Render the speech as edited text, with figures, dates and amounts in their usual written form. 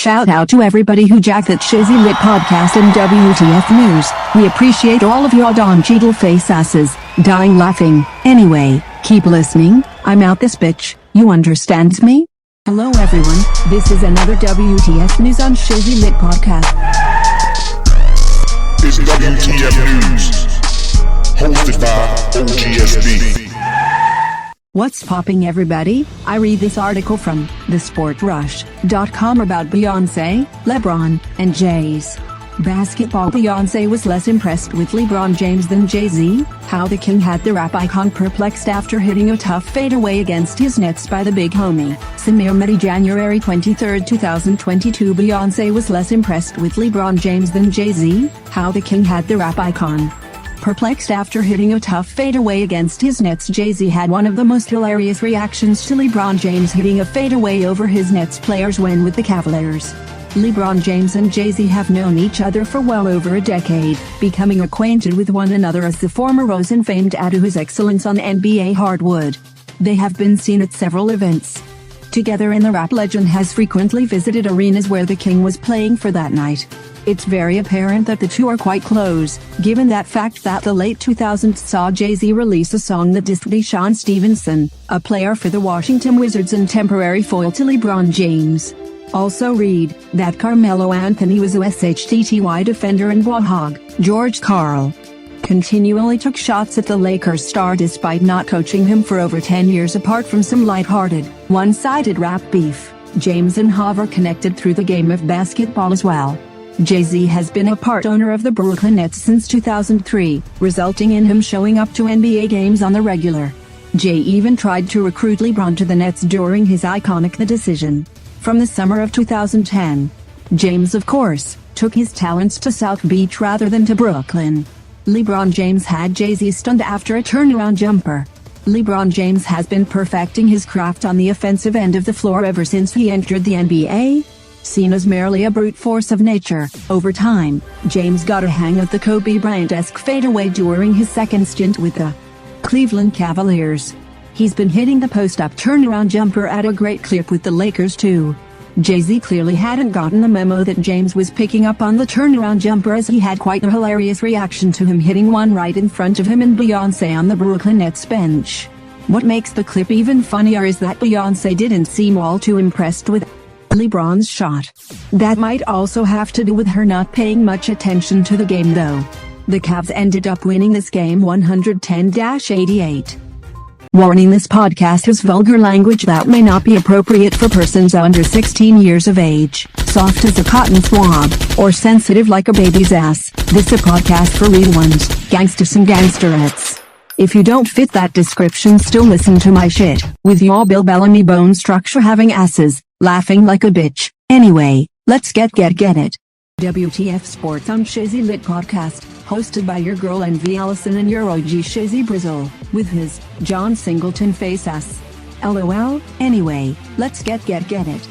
shout out to everybody who jacked that Shizzy Lit podcast and WTF News. We appreciate all of your Don Cheadle face asses, dying laughing. Anyway, keep listening, I'm out this bitch, you understand me? Hello everyone, this is another WTF News on Shizzy Lit podcast. It's WTF News, hosted by OGSB. What's popping everybody? I read this article from thesportrush.com about Beyonce, Lebron, and JayZ. Basketball. Beyonce was less impressed with LeBron James than JayZ. How the king had the rap icon perplexed after hitting a tough fadeaway against his nets by the big homie. Samir Mehdi. January 23, 2022. Beyonce was less impressed with LeBron James than JayZ. How the king had the rap icon perplexed after hitting a tough fadeaway against his nets. JayZ had one of the most hilarious reactions to LeBron James hitting a fadeaway over his Nets players win with the Cavaliers. LeBron James and JayZ have known each other for well over a decade, becoming acquainted with one another as the former rose in fame due to his excellence on NBA hardwood. They have been seen at several events together, and the rap legend has frequently visited arenas where the king was playing for that night. It's very apparent that the two are quite close, given that fact that the late 2000s saw JayZ release a song that dissed Deshaun Stevenson, a player for the Washington Wizards and temporary foil to LeBron James. Also read that Carmelo Anthony was a SHTTY defender and ball hog. George Karl continually took shots at the Lakers star despite not coaching him for over 10 years. Apart from some lighthearted, one-sided rap beef, James and Hover connected through the game of basketball as well. JayZ has been a part owner of the Brooklyn Nets since 2003, resulting in him showing up to NBA games on the regular. Jay even tried to recruit LeBron to the Nets during his iconic The Decision from the summer of 2010. James, of course, took his talents to South Beach rather than to Brooklyn. LeBron James had JayZ stunned after a turnaround jumper. LeBron James has been perfecting his craft on the offensive end of the floor ever since he entered the NBA. Seen as merely a brute force of nature, over time, James got a hang of the Kobe Bryant-esque fadeaway during his second stint with the Cleveland Cavaliers. He's been hitting the post-up turnaround jumper at a great clip with the Lakers too. JayZ clearly hadn't gotten the memo that James was picking up on the turnaround jumper, as he had quite a hilarious reaction to him hitting one right in front of him and Beyonce on the Brooklyn Nets bench. What makes the clip even funnier is that Beyonce didn't seem all too impressed with LeBron's shot. That might also have to do with her not paying much attention to the game though. The Cavs ended up winning this game 110-88. Warning: this podcast has vulgar language that may not be appropriate for persons under 16 years of age, soft as a cotton swab, or sensitive like a baby's ass. This a podcast for real ones, gangsters and gangsterettes. If you don't fit that description, still listen to my shit, with your Bill Bellamy bone structure having asses, laughing like a bitch. Anyway, let's get it. WTF Sports on Shizzy Lit podcast, hosted by your girl NV Allison and your OG Shizzy Brizzle, with his John Singleton face ass. LOL. Anyway, let's get it.